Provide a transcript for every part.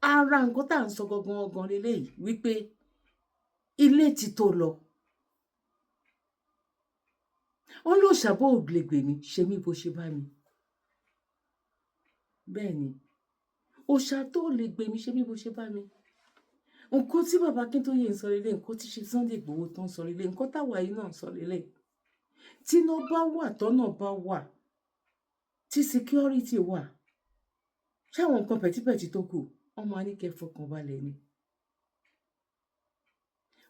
ara nǹkan tá à ń sọ gangan leléyìí wípé ilé ti tó lọ. Ó lò ṣàbò ògbègbè mi ṣe mí bó ṣe bá mi. Bẹ́ẹ̀ ni, òòṣà tó lè gbè mí ṣe mí bó ṣe bá mi. Nǹkan tí bàbá Akíntóyè ń sọ lélẹ̀, nǹkan tí ṣe Sunday Igboho tó ń sọ lélẹ̀, nǹkan táwa yìí náà ń sọ lélẹ̀. Tíná bá wà, tọ́nà bá wà, tí security wà, ṣáwọn nǹkan pẹ̀típẹ̀tí tó kù, wọ́n máa ní kẹ́ fọkàn balẹ̀ ni.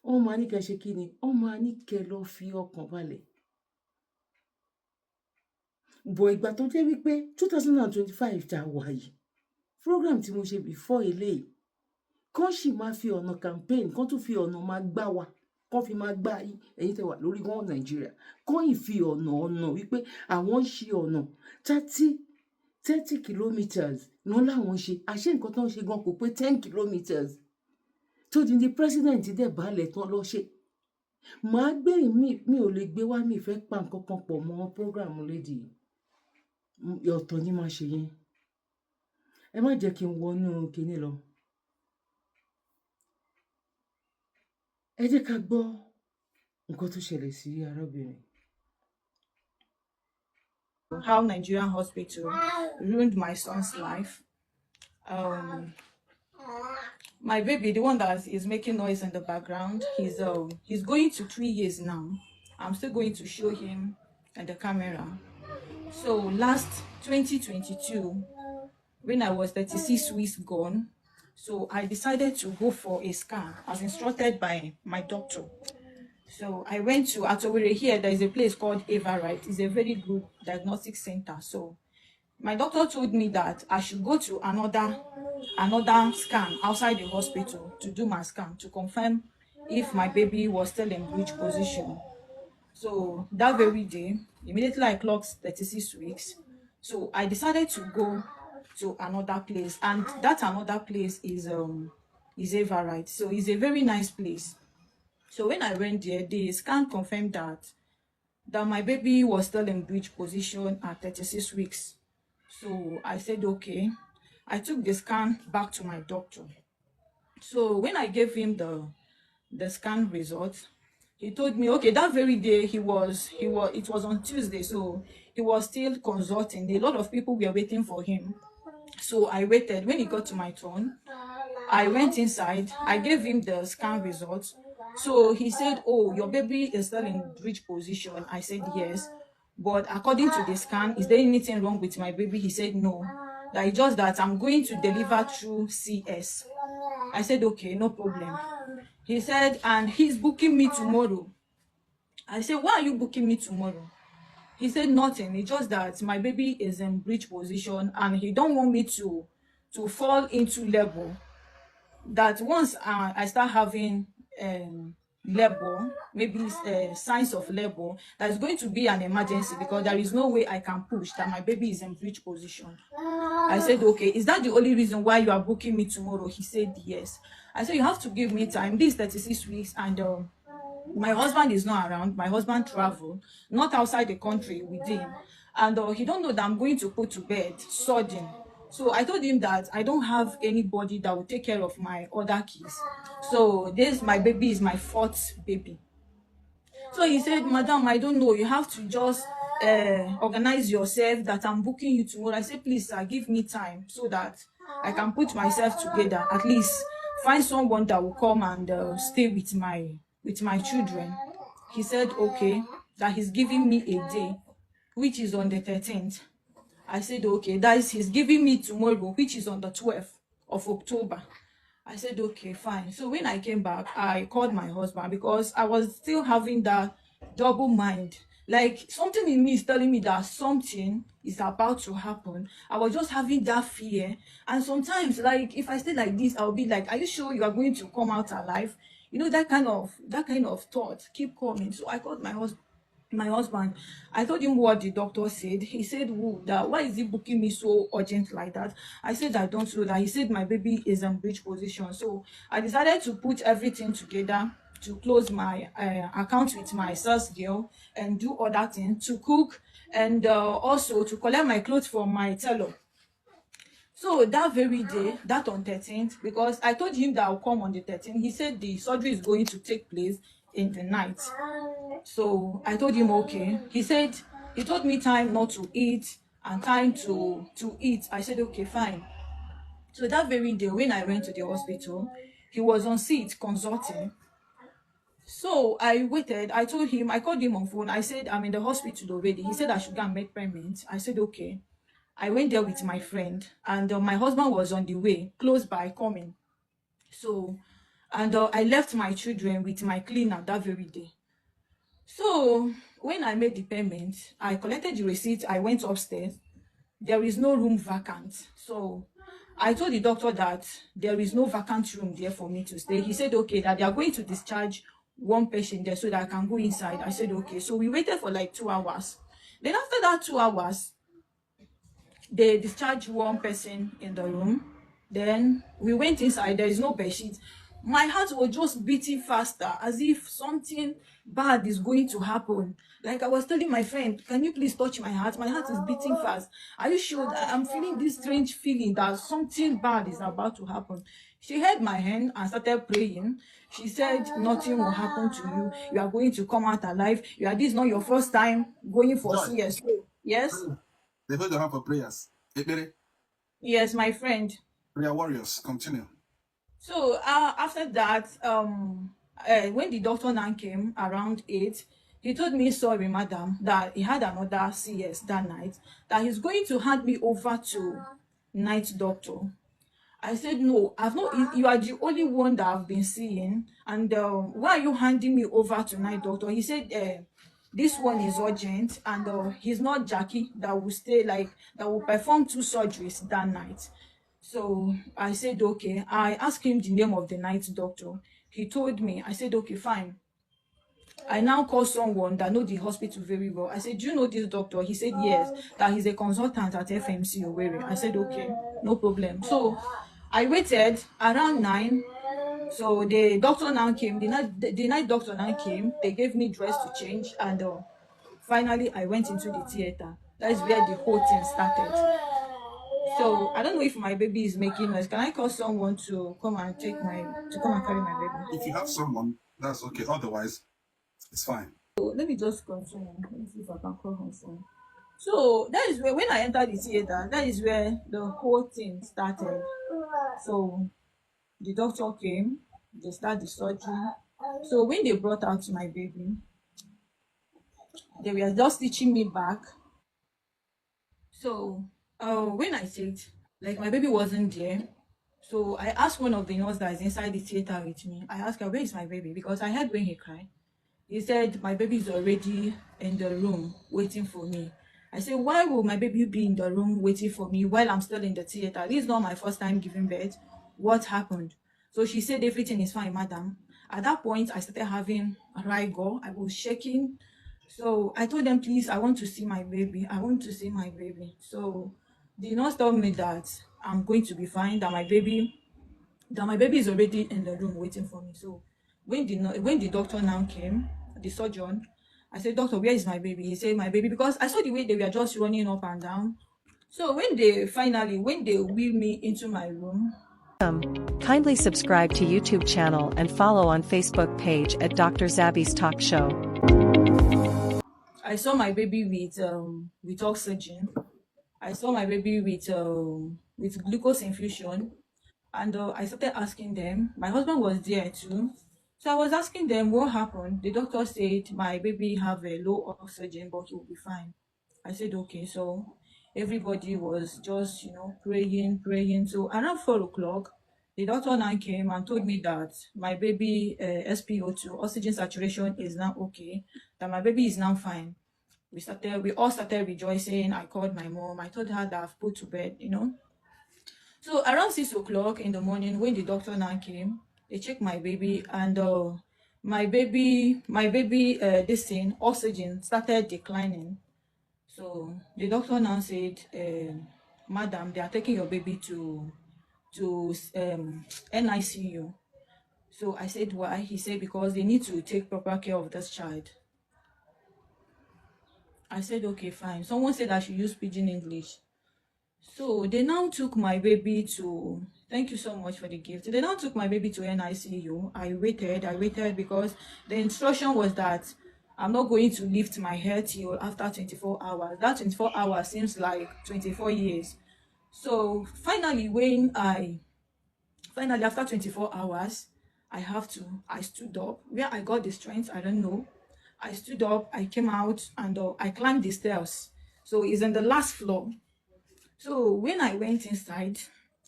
Wọ́n máa ní kẹ́ ṣe kí ni? Wọ́n máa ní kẹ́ lọ fi ọkàn balẹ̀. Bọ̀ ìgbà tó jẹ́ wípé 2025 tá a wà yìí, program tí mo ṣe before eléyìí, kán sì máa fi ọ̀nà campaign, kán tún fi ọ̀nà máa gbá wa, kán fi máa gbá ẹ̀yin tẹ́ wà lórí wọn Nàìjíríà, kán ì fi ọ̀nà wípé àwọn ṣe ọ̀nà 30 kilometers náà làwọn ṣe. Àṣé nǹkan tó ń ṣe gan kò pé 10 kilometers. Tó di ní president dẹ̀ balẹ̀ tán lọ ṣe. Màá gbé mi ò lè gbé wá, mi fẹ́ pa nǹkan kan pọ̀ mọ́ program lady yìí. Ọ̀tọ̀ ni máa ṣe yẹn. Ẹ má jẹ́ kí n wọnú kinní lọ. Ẹ jẹ́ ká gbọ́ nǹkan tó ṣẹlẹ̀ sí arábìnrin. How Nigerian hospital ruined my son's life. My baby, the one that is making noise in the background, he's going to 3 years now. I'm still going to show him at the camera. So last 2022, when I was 36 weeks gone, so I decided to go for a scan as instructed by my doctor. So I went to Awon here. There is a place called Referral. It's a very good diagnostic center. So my doctor told me that I should go to another scan outside the hospital to do my scan to confirm if my baby was still in breech position. So that very day, immediately I clocked 36 weeks. So I decided to go to another place, and that another place is Referral. So it's a very nice place. So when I went there, the scan confirmed that my baby was still in breech position at 36 weeks. So I said, okay. I took the scan back to my doctor. So when I gave him the scan results, he told me, okay, that very day it was on Tuesday, so he was still consulting. A lot of people were waiting for him. So I waited. When it got to my turn, I went inside. I gave him the scan results. So he said, oh, your baby is still in breech position. I said, yes. But according to the scan, is there anything wrong with my baby? He said, no. That it's just that I'm going to deliver through CS. I said, okay, no problem. He said, and he's booking me tomorrow. I said, why are you booking me tomorrow? He said, nothing. It's just that my baby is in breech position and he don't want me to fall into labor. That once I start having labor, maybe signs of labor, that is going to be an emergency because there is no way I can push, that my baby is in breech position. I said, okay, is that the only reason why you are booking me tomorrow? He said, yes. I said, you have to give me time. This is 36 weeks and my husband is not around. My husband traveled, not outside the country with him. And he don't know that I'm going to put to bed sudden. So I told him that I don't have anybody that will take care of my other kids. So my baby is my 4th baby. So he said, madam, I don't know. You have to just organize yourself that I'm booking you tomorrow. I said, please, sir, give me time so that I can put myself together. At least find someone that will come and stay with my children. He said, okay, that he's giving me a day, which is on the 13th. I said, okay, that is, he's giving me tomorrow, which is on the 12th of October. I said, okay, fine. So when I came back, I called my husband because I was still having that double mind. Like something in me is telling me that something is about to happen. I was just having that fear. And sometimes, like, if I stay like this, I'll be like, are you sure you are going to come out alive? You know, that kind of thought keep coming. So I called my husband. I told him what the doctor said. He said, that why is he booking me so urgent like that? I said, I don't know that. He said my baby is in breech position. So I decided to put everything together to close my account with my sales girl and do other things, to cook and also to collect my clothes from my tailor. So that very day, that on 13th, because I told him that I'll come on the 13th, he said the surgery is going to take place in the night. So I told him okay. He told me time not to eat and time to eat. I said okay, fine. So that very day when I went to the hospital, he was on seat consulting. So I waited. I told him, I called him on phone. I said, I'm in the hospital already. He said I should go and make payment. I said, okay. I went there with my friend, and my husband was on the way, close by, coming. So, and I left my children with my cleaner that very day. So, when I made the payment, I collected the receipt. I went upstairs. There is no room vacant. So, I told the doctor that there is no vacant room there for me to stay. He said, okay, that they are going to discharge one patient there so that I can go inside. I said, okay. So, we waited for like 2 hours. Then, after that 2 hours, they discharged one person in the room. Then we went inside. There is no bed sheet. My heart was just beating faster, as if something bad is going to happen. Like I was telling my friend, can you please touch my heart? My heart is beating fast. Are you sure that I'm feeling this strange feeling that something bad is about to happen? She held my hand and started praying. She said, nothing will happen to you. You are going to come out alive. This is not your first time going for CS. Yes? They hold your hand for prayers. Yes, my friend. Prayer warriors, continue. So after that, when the doctor now came around 8, he told me, sorry, madam, that he had another CS that night, that he's going to hand me over to night doctor. I said, no, I've not. You are the only one that I've been seeing. And why are you handing me over to night doctor? He said, this one is urgent, and he's not Jackie that will stay, like, that will perform 2 surgeries that night. So I said, okay. I asked him the name of the night doctor. He told me. I said, okay, fine. I now called someone that know the hospital very well. I said, do you know this doctor? He said, yes, that he's a consultant at FMC Owerri. I said, okay, no problem. So I waited around 9. So the doctor now came, the night doctor now came. They gave me dress to change, and finally I went into the theater. That is where the whole thing started. So I don't know if my baby is making noise. Can I call someone to come and carry my baby? If you have someone, that's okay. Otherwise, it's fine. So let me just continue. Let me see if I can call her phone. So that is where, when I entered the theater, that is where the whole thing started. So the doctor came, they started the surgery. So when they brought out my baby, they were just teaching me back. So when I said, like, my baby wasn't there, so I asked one of the nurses that is inside the theater with me. I asked her, where is my baby? Because I heard when he cried. He said, my baby is already in the room waiting for me. I said, why will my baby be in the room waiting for me while I'm still in the theater? This is not my first time giving birth. What happened? So she said, everything is fine, madam. At that point, I started having a rigor. I was shaking. So I told them, please, I want to see my baby. I want to see my baby. So the nurse told me that I'm going to be fine, that my baby is already in the room waiting for me. So when the doctor now came, the surgeon, I said, doctor, where is my baby? He said, my baby, because I saw the way they were just running up and down. So when they wheel me into my room. Kindly subscribe to YouTube channel and follow on Facebook page at Dr. Zabby's Talk Show. I saw my baby with oxygen. I saw my baby with glucose infusion. And I started asking them. My husband was there too. So I was asking them what happened. The doctor said my baby have a low oxygen, but he will be fine. I said, okay. So everybody was just, praying. So around 4 o'clock, the doctor now came and told me that my baby SpO2, oxygen saturation, is now okay, that my baby is now fine. We all started rejoicing. I called my mom. I told her that I've put to bed, So around 6 o'clock in the morning, when the doctor now came, they checked my baby, and my baby, this thing, oxygen started declining. So the doctor now said, madam, they are taking your baby to NICU. So I said, why? He said, because they need to take proper care of this child. I said, okay, fine. Someone said I should use pidgin English. So they now took my baby to, thank you so much for the gift. They now took my baby to NICU. I waited because the instruction was that I'm not going to lift my head till after 24 hours. That 24 hours seems like 24 years. So finally after 24 hours, I stood up. Where I got the strength, I don't know. I stood up, I came out, and I climbed the stairs. So it's on the last floor. So when I went inside,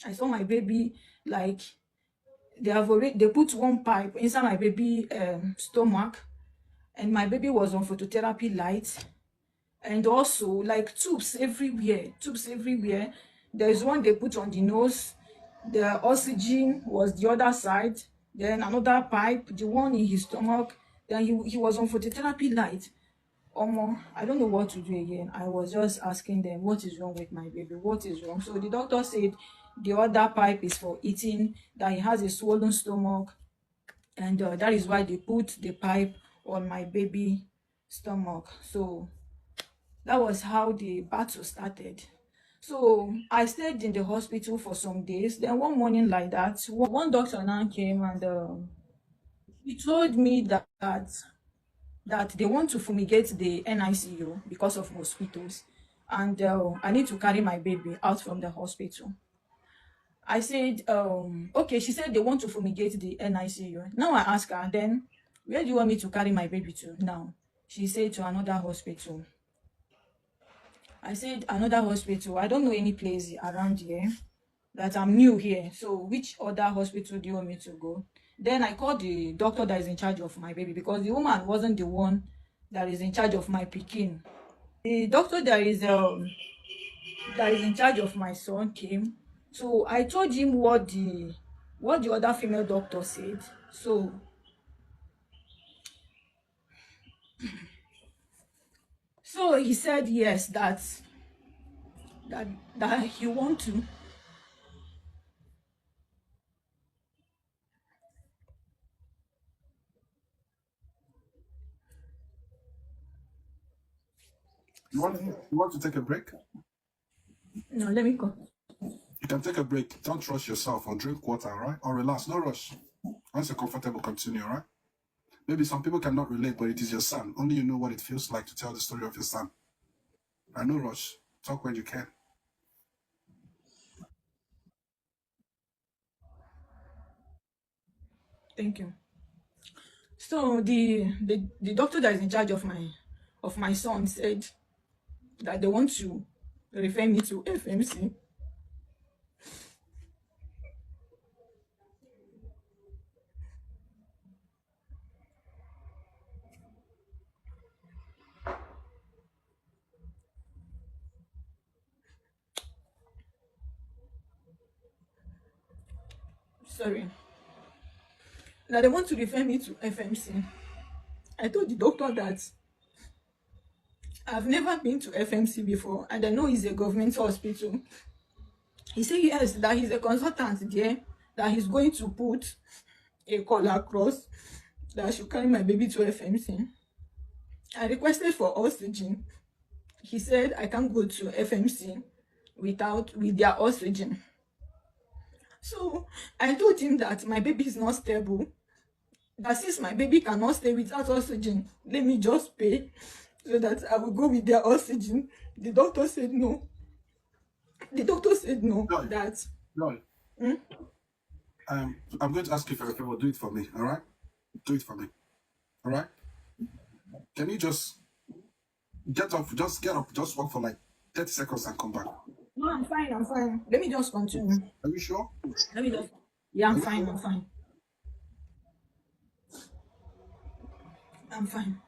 I saw my baby, like they put one pipe inside my baby stomach, and my baby was on phototherapy light, and also like tubes everywhere. There's one they put on the nose, the oxygen was the other side, then another pipe, the one in his stomach, then he was on phototherapy light. I don't know what to do again. I was just asking them, what is wrong with my baby? What is wrong? So the doctor said the other pipe is for eating, that he has a swollen stomach, and that is why they put the pipe on my baby stomach. So that was how the battle started. So I stayed in the hospital for some days. Then one morning like that, one doctor now came, and he told me that they want to fumigate the NICU because of mosquitoes, and I need to carry my baby out from the hospital. I said, okay. She said they want to fumigate the NICU. Now I ask her, then where do you want me to carry my baby to now? She said to another hospital. I said, another hospital? I don't know any place around here, that I'm new here. So which other hospital do you want me to go? Then I called the doctor that is in charge of my baby, because the woman wasn't the one that is in charge of my pikin. The doctor that is in charge of my son came. So I told him what the other female doctor said. So he said yes, that he want to. You want to take a break? No, let me go. You can take a break. Don't rush yourself, or drink water, all right? Or relax. No rush. Once you're comfortable, continue, all right? Maybe some people cannot relate, but it is your son. Only you know what it feels like to tell the story of your son. No rush. Talk when you can. Thank you. So the doctor that is in charge of my son said that they want to refer me to FMC. Sorry. That they want to refer me to FMC. I told the doctor that I've never been to FMC before, and I know it's a government hospital. He said yes, that he's a consultant there, that he's going to put a call across that I should carry my baby to FMC. I requested for oxygen. He said I can't go to FMC with their oxygen. So I told him that my baby is not stable, that since my baby cannot stay without oxygen, let me just pay so that I will go with their oxygen. The doctor said no. The doctor said no. Joy. That Joy. I'm going to ask you for a favor. Do it for me, all right? Do it for me, all right? Can you just get up? Just get up. Just walk for like 30 seconds and come back. no, I'm fine. Let me just continue. Are you sure? Let me just. Yeah, I'm fine. I'm fine.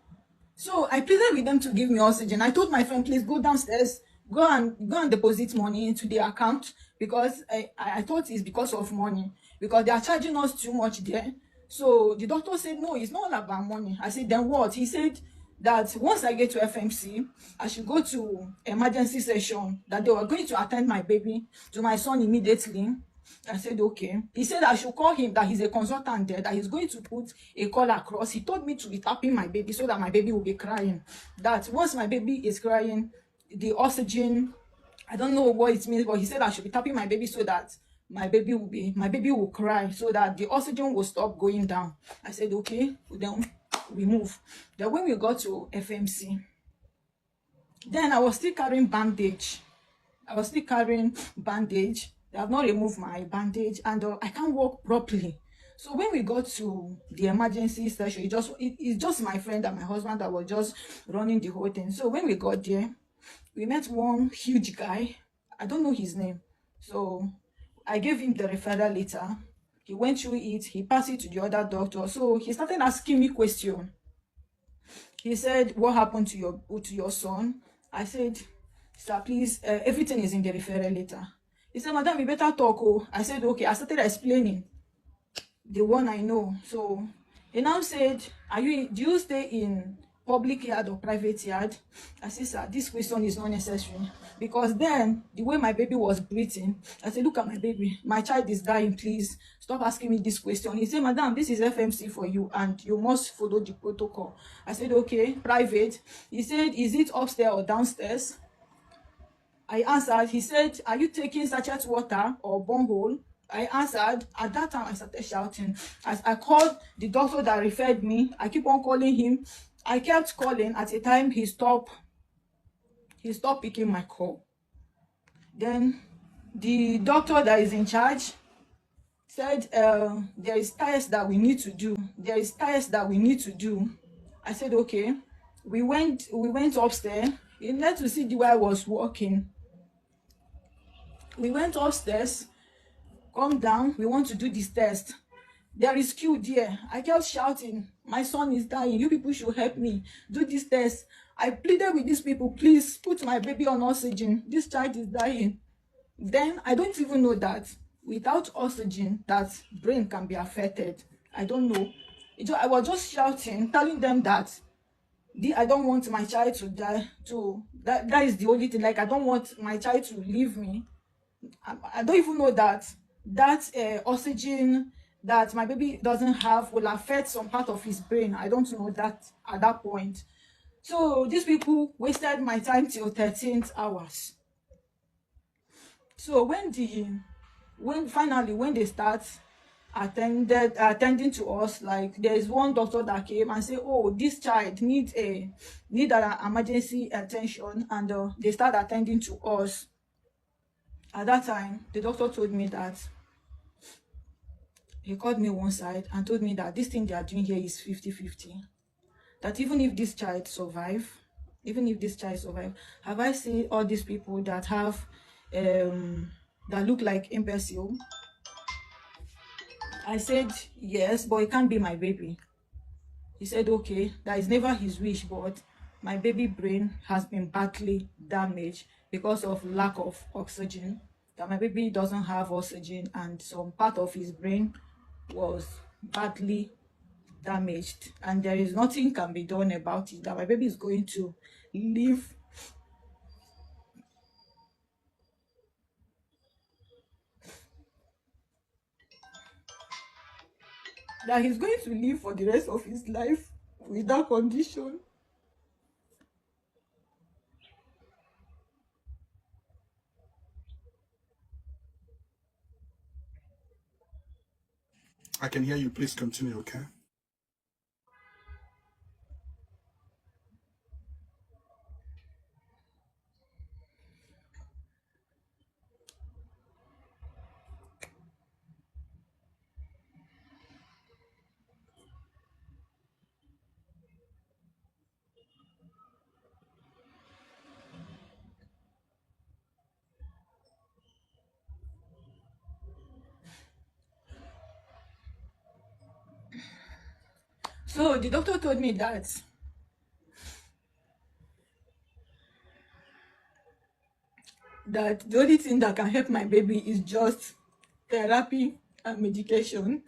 So I pleaded with them to give me oxygen. I told my friend, please go downstairs, go and deposit money into the account, because I thought it's because of money, because they are charging us too much there. So the doctor said, no, it's not all about money. I said, then what? He said that once I get to FMC, I should go to emergency session, that they were going to attend my baby to my son immediately. I said, okay. He said I should call him, that he's a consultant there, that he's going to put a call across. He told me to be tapping my baby so that my baby will be crying. That once my baby is crying, the oxygen I don't know what it means, but he said I should be tapping my baby so that my baby will cry, so that the oxygen will stop going down. I said, okay, then we move. Then when we got to FMC, then I was still carrying bandage. They have not removed my bandage, and I can't walk properly. So when we got to the emergency station, it's just my friend and my husband that were just running the whole thing. So when we got there, we met one huge guy. I don't know his name. So I gave him the referral letter. He went through it. He passed it to the other doctor. So he started asking me questions. He said, what happened to your son? I said, sir, please, everything is in the referral letter. He said, madam, you better talk. Oh. I said, okay. I started explaining the one I know. So he now said, do you stay in public yard or private yard? I said, sir, this question is not necessary. Because then, the way my baby was breathing, I said, look at my baby. My child is dying, please. Stop asking me this question. He said, madam, this is FMC for you, and you must follow the protocol. I said, okay, private. He said, is it upstairs or downstairs? I answered. He said, are you taking sachet water or borehole? I answered. At that time, I started shouting. As I called the doctor that referred me, I keep on calling him. I kept calling. At a time, he stopped picking my call. Then the doctor that is in charge said, there is tests that we need to do. I said, okay. We went upstairs. He let to see the way I was walking. We went upstairs. Come down. We want to do this test. There is queue there. I kept shouting, my son is dying. You people should help me do this test. I pleaded with these people, please put my baby on oxygen. This child is dying. Then I don't even know that without oxygen, that brain can be affected. I don't know. I was just shouting, telling them that I don't want my child to die. That is the only thing. Like, I don't want my child to leave me. I don't even know that oxygen that my baby doesn't have will affect some part of his brain. I don't know that at that point. So these people wasted my time till 13th hours. So when they start attending to us, like, there is one doctor that came and said, oh, this child need an emergency attention, and they start attending to us. At that time, the doctor told me that he called me one side and told me that this thing they are doing here is 50-50. That even if this child survive, have I seen all these people that have that look like imbecile? I said, yes, but it can't be my baby. He said, okay, that is never his wish, but my baby brain has been badly damaged because of lack of oxygen. That my baby doesn't have oxygen, and some part of his brain was badly damaged, and there is nothing can be done about it. That my baby is going to live. That he's going to live for the rest of his life with that condition. I can hear you. Please continue, okay? So the doctor told me that the only thing that can help my baby is just therapy and medication,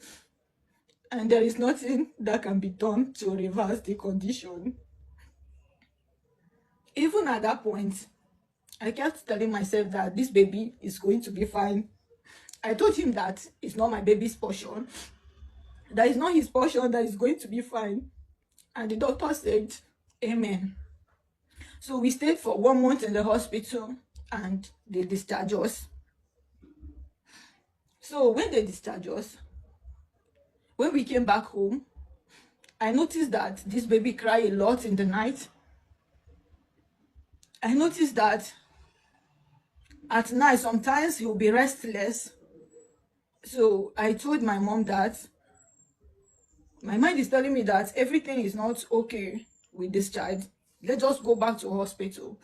and there is nothing that can be done to reverse the condition. Even at that point, I kept telling myself that this baby is going to be fine. I told him that it's not my baby's portion, that it's not his portion, that is going to be fine. And the doctor said, amen. So we stayed for 1 month in the hospital. and they discharge us. So when they discharge us, when we came back home, I noticed that this baby cry a lot in the night. I noticed that at night, sometimes he'll be restless. So I told my mom that my mind is telling me that everything is not okay with this child. Let's just go back to hospital.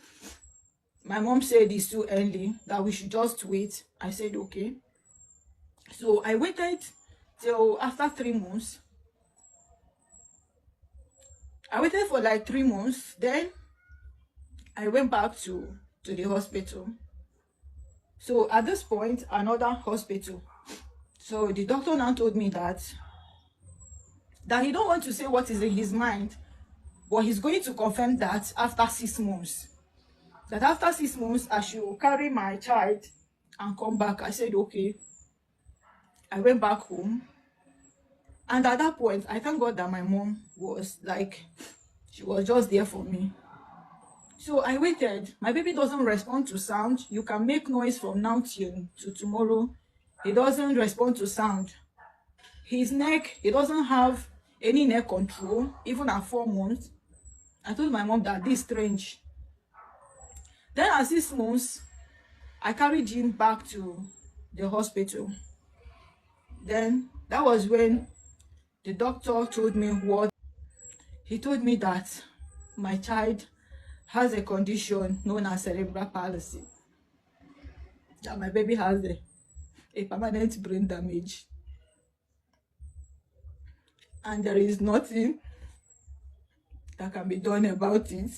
My mom said it's too early, that we should just wait. I said, okay. So I waited till after 3 months. I waited for like 3 months. Then I went back to the hospital. So at this point, another hospital. So the doctor now told me that he don't want to say what is in his mind, but he's going to confirm that after 6 months. That after 6 months, I should carry my child and come back. I said, okay. I went back home. And at that point, I thank God that my mom was like, she was just there for me. So I waited. My baby doesn't respond to sound. You can make noise from now till to tomorrow. He doesn't respond to sound. His neck, he doesn't have any neck control, even at 4 months. I told my mom that this is strange. Then at 6 months, I carried him back to the hospital. Then that was when the doctor told me what. He told me that my child has a condition known as cerebral palsy. That my baby has a permanent brain damage. And there is nothing that can be done about it.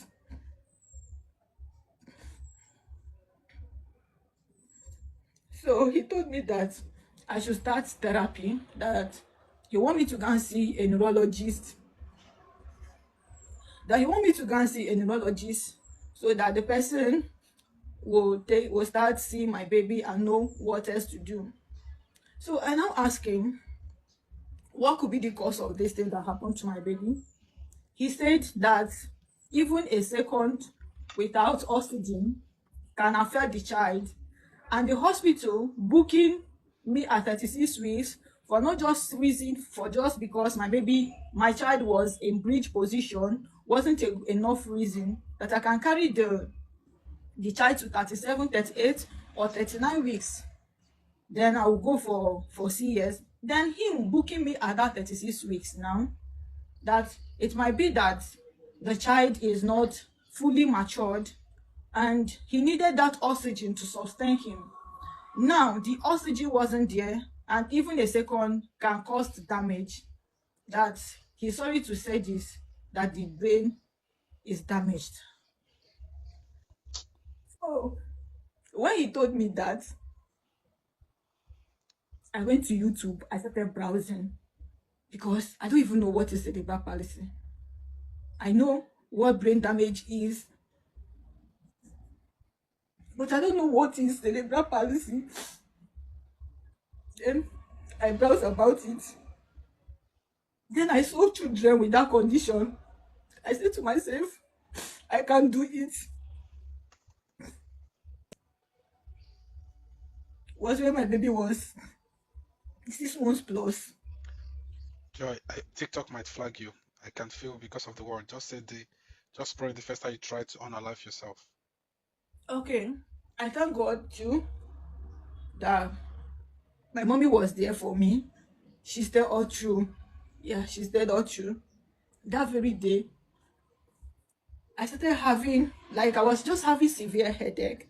So he told me that I should start therapy, that he want me to go and see a neurologist. So that the person will start seeing my baby and know what else to do. So I now asked him, what could be the cause of this thing that happened to my baby? He said that even a second without oxygen can affect the child, and the hospital booking me at 36 weeks for not just reason for just because my child was in breech position wasn't enough reason that I can carry the child to 37, 38 or 39 weeks. Then I will go for CS. Then him booking me at that 36 weeks now, that it might be that the child is not fully matured and he needed that oxygen to sustain him. Now, the oxygen wasn't there, and even a second can cause damage. That he's sorry to say this, that the brain is damaged. So, when he told me that, I went to YouTube, I started browsing, because I don't even know what is cerebral palsy. I know what brain damage is, but I don't know what is cerebral palsy. Then I browsed about it. Then I saw children with that condition. I said to myself, I can't do it. Was when my baby was 6 months plus. Joy, TikTok might flag you. I can feel because of the word. Just probably the first time you tried to unalive yourself. Okay. I thank God too that my mommy was there for me. She stayed all through. Yeah, she stayed all through. That very day, I started having, I was just having severe headache.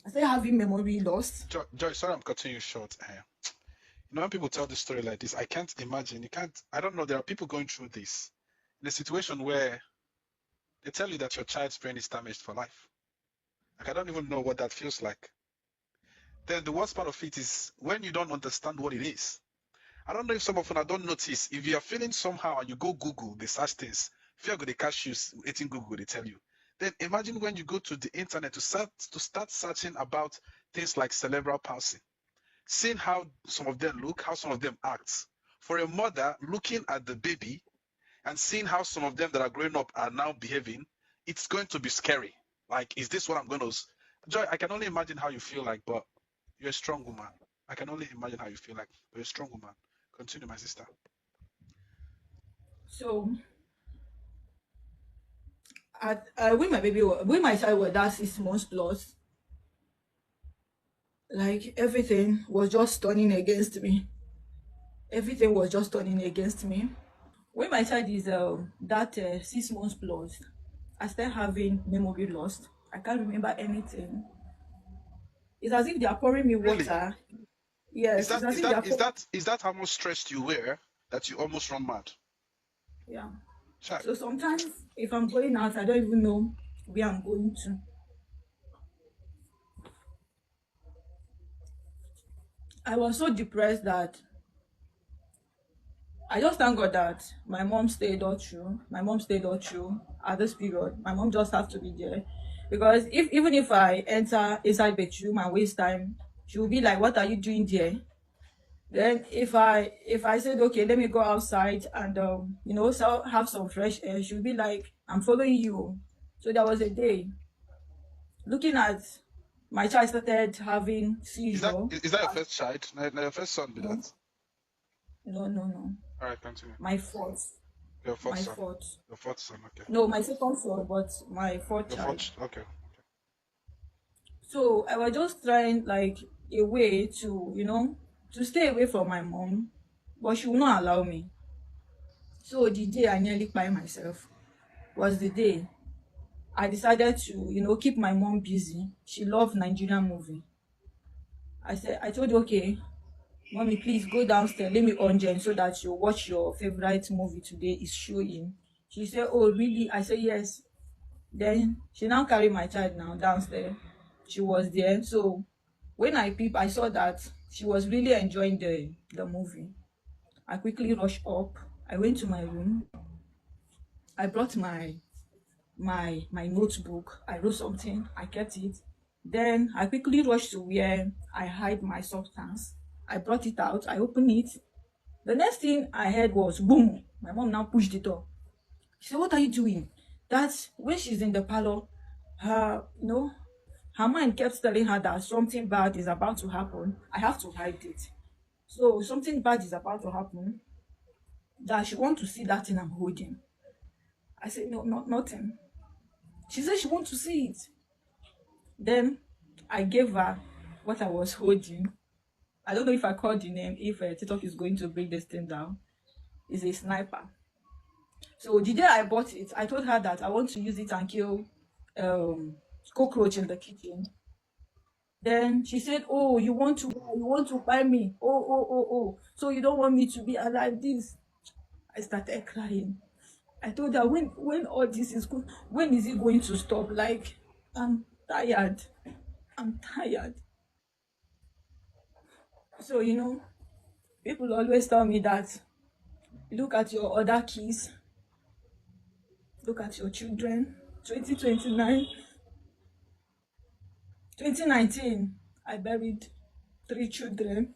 I started having memory loss. Joy, sorry I'm cutting you short. When people tell the story like this, I can't imagine. I don't know. There are people going through this in a situation where they tell you that your child's brain is damaged for life. I don't even know what that feels like. Then the worst part of it is when you don't understand what it is. I don't know if some of you don't notice. If you are feeling somehow and you go Google, they search things. If you're going to catch you eating Google, they tell you. Then imagine when you go to the internet to start searching about things like cerebral palsy. Seeing how some of them look, how some of them act. For a mother looking at the baby and seeing how some of them that are growing up are now behaving, it's going to be scary. Like, is this what I'm going to Joy, I can only imagine how you feel like, but you're a strong woman. I can only imagine how you feel like, but you're a strong woman. Continue, my sister. So when my child was that 6 months plus, like everything was just turning against me. Everything was just turning against me. When my child is that 6 months plus, I start having memory loss. I can't remember anything. It's as if they are pouring me Really? water. Is Yes, it's that as is if they that are is pouring. that is that how much stressed you were that you almost run mad? Yeah. Check. So sometimes if I'm going out, I don't even know where I'm going to. I was so depressed that I just thank God that my mom stayed all through. My mom stayed all through at this period. My mom just have to be there. Because even if I enter inside bedroom and waste time, she will be like, "What are you doing there?" Then if I said, "Okay, let me go outside and so have some fresh air," she'll be like, "I'm following you." So there was a day looking at my child started having Is that seizure. is that your first child? No, your first son be No, that. no, no, no. All right, continue. My fourth. Your fourth My son. fourth. Your fourth son. Okay. No, my second son, but my fourth Your child. fourth. Okay. So I was just trying like a way to, to stay away from my mom, but she will not allow me. So the day I nearly by myself was the day I decided to, keep my mom busy. She loved Nigerian movie. I told her, okay, mommy, please go downstairs. Let me on Gen so that you watch your favorite movie today is showing. She said, "Oh, really?" I said, "Yes." Then she now carried my child now downstairs. She was there. So when I peep, I saw that she was really enjoying the movie. I quickly rushed up. I went to my room. I brought my notebook. I wrote something. I kept it. Then I quickly rushed to where I hide my substance. I brought it out. I opened it. The next thing I heard was boom. My mom now pushed the door. She said, "What are you doing?" That's when she's in the parlor. Her, her mind kept telling her that something bad is about to happen. I have to hide it. So something bad is about to happen. That she want to see that thing I'm holding. I said, "No, not nothing." She said she want to see it. Then I gave her what I was holding. I don't know if I called the name, if TikTok is going to bring this thing down. It's a sniper. So the day I bought it, I told her that I want to use it and kill cockroach in the kitchen. Then she said, "Oh, you want to buy me? Oh, oh, oh, oh. So you don't want me to be alive this?" I started crying. I told her, when all this is good, when is it going to stop? Like, I'm tired. I'm tired. So, people always tell me that look at your other kids, look at your children. 2029, 2019, I buried 3 children.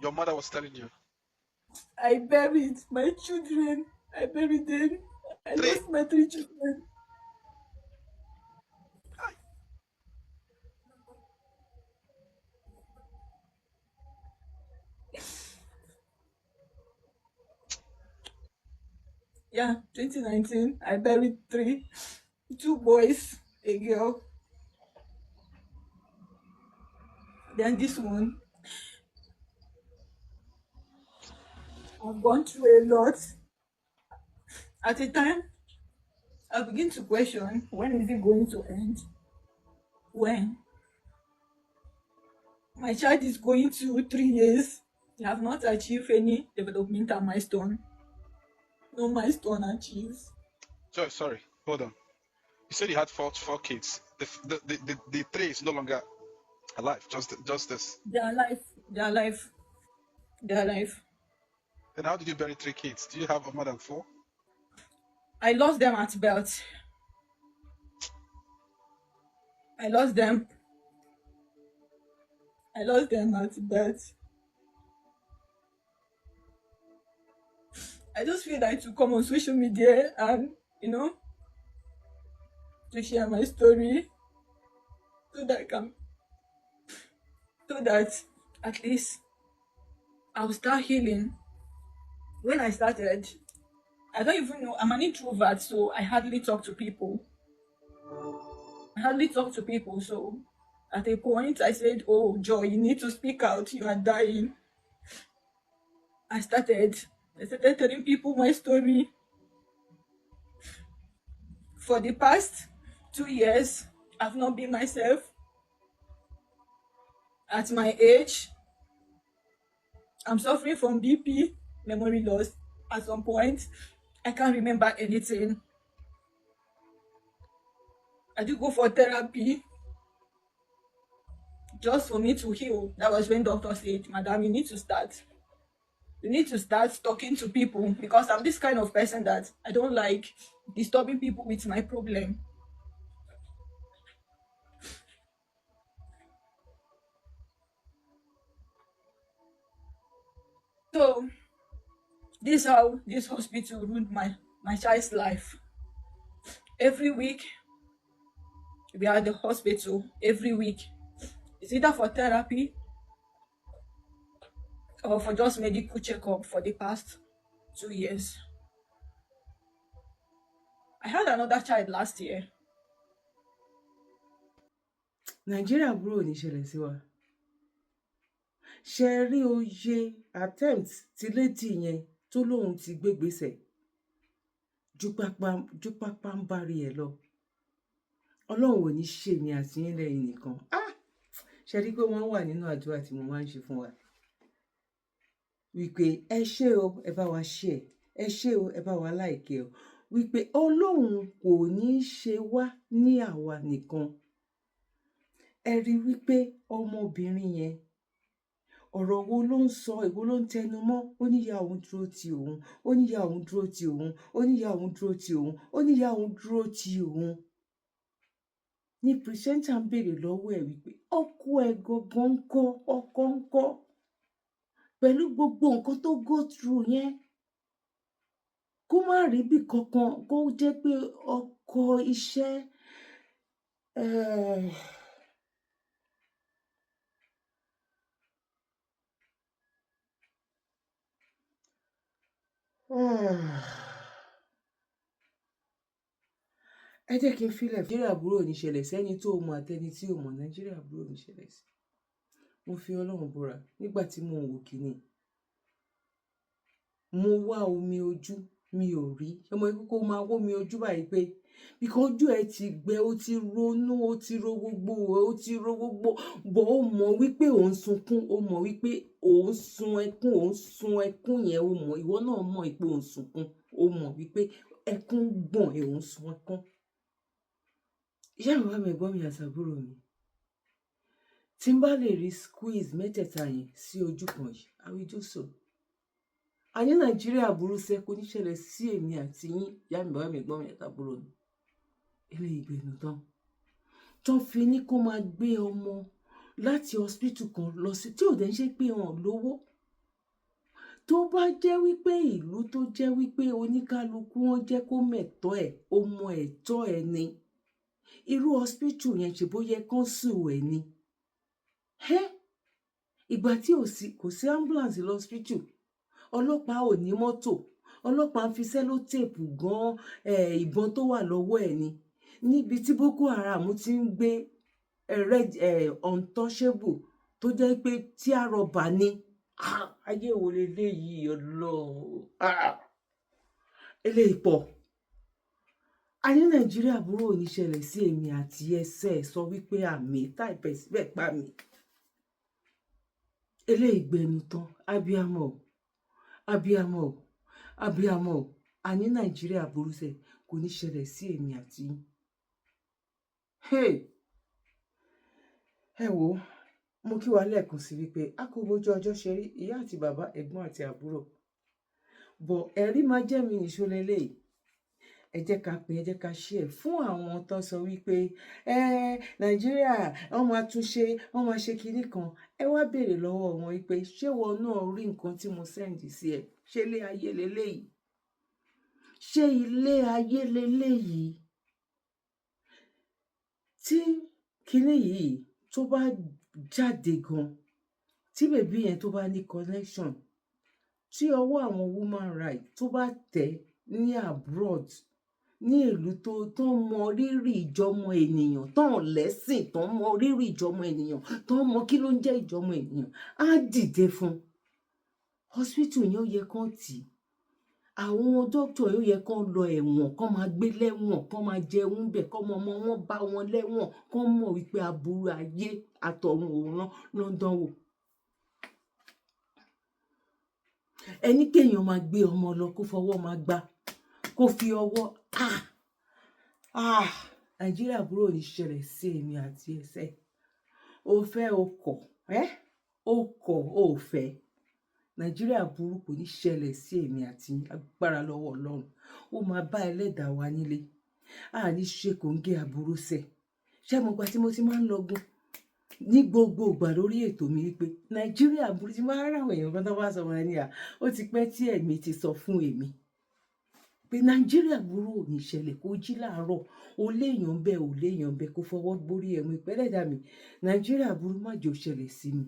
Your mother was telling you. I buried my children. I buried them. I Three. lost my 3 children. Yeah, 2019, I buried three, 2 boys, a girl. Then this one, I've gone through a lot. At a time, I begin to question, when is it going to end? When? My child is going to 3 years. They have not achieved any developmental milestone. No milestone achieved. Sorry. Hold on. You said you had four kids. The three is no longer alive. Just this. They are alive. They are alive. They are alive. Then how did you bury three kids? Do you have more than four? I lost them at birth. I lost them. I lost them at birth. I just feel like to come on social media and, to share my story so that at least I'll start healing. When I started, I don't even know, I'm an introvert, so I hardly talk to people. So at a point I said, oh Joy, you need to speak out, you are dying. I started telling people my story. For the past 2 years, I've not been myself. At my age, I'm suffering from BP, memory loss. At some point, I can't remember anything. I did go for therapy just for me to heal. That was when doctor said, Madam, you need to start talking to people, because I'm this kind of person that I don't like disturbing people with my problem. So this is how this hospital ruined my child's life. Every week we are at the hospital. Every week it's either for therapy or for just medical checkup. For the past 2 years, I had another child last year. Nàìjíríà burú ò ní ṣẹlẹ̀ sí wa. Ṣe rí oye attempt tí lady yẹn tó lóun ti gbégbèsè ju pápá ń bari ẹ̀ lọ. Ọlọ́run ò ní ṣe mi àti yín lẹ́yìn nìkan. Ṣe rí pé wọ́n wà nínú àdúrà tí mo máa ń ṣe fún wa. Wípé ẹ ṣé o, ẹ bá wa share, ẹ ṣé o, ẹ bá wa like o. Wípé Ọlọ́run kò ní ṣe wá ní àwa nìkan. Ẹ rí wípé ọmọbìnrin yẹn ọ̀rọ̀ wo ló ń sọ, èwo ló ń tẹnu mọ́, ó ní ìyá òun dúró ti òun, ó ní ìyá òun dúró ti òun, ó ní ìyá òun dúró ti òun, ó ní ìyá òun dúró ti òun. Ní pìrìsẹ́ńtà ń béèrè lọ́wọ́ ẹ̀ wípé ọkọ ẹ̀ gangan ń kọ́, ọkọ ń kọ́, pẹ̀lú gbogbo nǹkan tó go through yẹn, kó má rí bí kankan, kó jẹ́ pé ọkọ iṣẹ́ ẹ jẹ́ kí n filẹ̀. Nàìjíríà burú ò ní ṣẹlẹ̀ sẹ́ni tó mọ̀ àtẹni tí ò mọ̀. Nàìjíríà burú ò ní ṣẹlẹ̀ sí. Mo fi Ọlọ́run búra, nígbà tí mo ń wò kíní, mo wá omi ojú, mi ò rí. Ọmọ ikú kó máa wó mi ojú báyìí pé bíkọ́ ojú ẹ ti gbẹ, ó ti ronú, ó ti ro gbogbo, bọ̀ ó mọ̀ wípé òun sunkún, ó mọ̀ wípé òun sun ẹkún yẹn, ó mọ̀, ìwọ náà mọ̀ wípé òun sunkún, ó mọ̀ wípé ẹkún gbọ̀n ẹ̀, òun sun ẹkún. Ìyá mi wá mi ẹ̀gbọ́n mi àtàbúrò mi, tí n bá lè rí squeeze mẹ́tẹ̀ẹ̀ta yẹn sí ojú kan yìí, I will do so. Àní Nàìjíríà burú sẹ́ kò ní ṣẹlẹ̀ sí èmi àti yín, ìyá mi bàbá mi ẹ̀gbọ́n mi àtàbúrò mi. Eléyìí gbẹnu tán. Tó fi ní kó máa gbé ọmọ láti hospital kan lọ sí, tí ò dẹ̀ ń ṣe pé wọn lówó. Tó bá jẹ́ wípé ìlú tó jẹ́ wípé oníkálukú wọn jẹ́ kó mẹ̀tọ́ ẹ̀, ó mọ ẹ̀tọ́ ẹ̀ ni. Irú hospital yẹn ṣe bóyá kán sùn ẹ̀ ni. Ìgbà tí kò sí ambulance lọ hospital, ọlọ́pàá ò ní mọ́tò, ọlọ́pàá ń fi sẹ́lótéèpù gan ìbọn tó wà lọ́wọ́ ẹ̀ ni. Níbi tí Boko Haram ti ń gbé untouchable tó jẹ́ pé tí a rọ̀bà ni. Ayé wo leléyìí Ọlọ́run? Eléyìí pọ̀. A ní Nàìjíríà burú ò ní ṣẹlẹ̀ sí èmi àti ẹsẹ̀ sọ wípé àmì táìpẹ̀ síbẹ̀ pa mi. Eléyìí gbẹnu tán. Abíamọ o, abíamọ o, abíamọ o. A ní Nàìjíríà burú sẹ́ kò ní ṣẹlẹ̀ sí èmi àti yín. Ẹ wò, mo kí wa lẹ́ẹ̀kan sí wípé a kò bójú ọjọ́ ṣe rí, ìyá àti bàbá, ẹ̀gbọ́n àti àbúrò. Bọ̀ ẹ̀rí máa jẹ́ mi nìṣó lélẹ́yìí. Ẹ jẹ́ ká pín, ẹ jẹ́ ká share fún àwọn tó sọ wípé Nàìjíríà wọ́n máa tún ṣe, wọ́n máa ṣe kinní kan. Ẹ wá béèrè lọ́wọ́ wọn wípé ṣé wọn náà rí nǹkan tí mo send sí ẹ? Ṣé ilé ayé leléyìí? Ṣé ilé ayé leléyìí? tí kinní yìí tó bá jáde gan, tí bèbí yẹn tó bá ní connection, tí ọwọ́ àwọn woman right tó bá tẹ̀ ní abroad, ní ìlú tó mọ rírì ìjọmọ ènìyàn, tó ń lẹ́sìn, tó mọ rírì ìjọmọ ènìyàn, tó mọ kí ló ń jẹ́ ìjọmọ ènìyàn, á dìde fún. Hospital yẹn ó yẹ kán tì í, àwọn dókítà yóò yẹ kán lọ ẹ̀wọ̀n, kán máa gbé lẹ́wọ̀n, kán máa jẹun bẹ̀, kán mọ ọmọ wọn bá wọn lẹ́wọ̀n, kán mọ̀ wípé aburú ayé àtọ̀run òun ló ń dánwò. Ẹni kéèyàn máa gbé ọmọ lọ kó fọwọ́ máa gbá, kó fi ọwọ́ Nàìjíríà àbúrò ní ṣẹlẹ̀ sí èmi àti ẹsẹ̀. O fẹ́ o kọ̀, o kọ̀ o fẹ́. Nàìjíríà àbúrò kò ní ṣẹlẹ̀ sí èmi àti agbára lọ́wọ́ Ọlọ́run. Ó máa bá ẹlẹ́dàá wa nílé. A ní ṣe kò ń gé aburú sẹ̀. Ṣé mo gba tí mo ti máa ń lọgun ní gbogbo ìgbà lórí ètò mi wípé Nàìjíríà àbúrò ti máa ń ráwọn èèyàn kan tó bá sọ wọn ní ó ti pẹ́ tí ẹ̀mí ti sọ fún èmi pé Nàìjíríà àbúrò ò ní ṣẹlẹ̀, kó jí láàárọ̀ ó léèyàn bẹ́ẹ̀ ò léèyàn bẹ́ẹ̀ kó fọwọ́ gbórí ẹ̀mú ìpẹ́lẹ́dà mi. Nàìjíríà àbúrò má jò ṣẹlẹ̀ sí mi.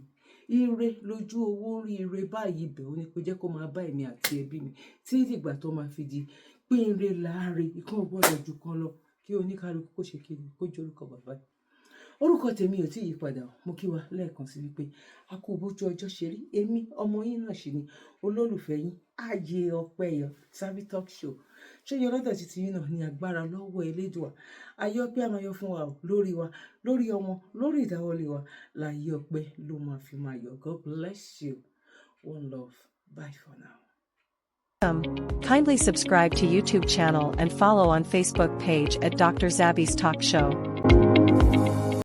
Ire lójú owó rí ire báyìí bẹ̀ ó ní kó jẹ́ kó máa bá èmi àti ẹbí mi tí dìgbà tó máa fi di pé ire láàrin ìkan gbọ́dọ̀ ju kan lọ kí oníkálukú kó ṣe kiri kó jẹ́ orúkọ bàbá yìí. Orúkọ tèmi ò tí ì yípadà, mo kí wa lẹ́ẹ̀kan sí wípé a kú bójú ọjọ́ ṣe rí. Èmi ọmọ yín náà ṣì ni olólùfẹ́ yín Ààyè Ọpẹ́yọ Sabi Talk Show. Ṣé yọ lọ́dọ̀ títí yín náà ní agbára lọ́wọ́ Elédùà. Ayé ọpẹ́ á máa yọ fún wa o, lórí wa, lórí ọmọ, lórí ìdáwọ́lé wa. Láyé ọpẹ́ ló máa fi máa yọ. God bless you. One love. Bye for now. Kindly subscribe to YouTube channel and follow on Facebook page at Dr. Zabby's Talk Show.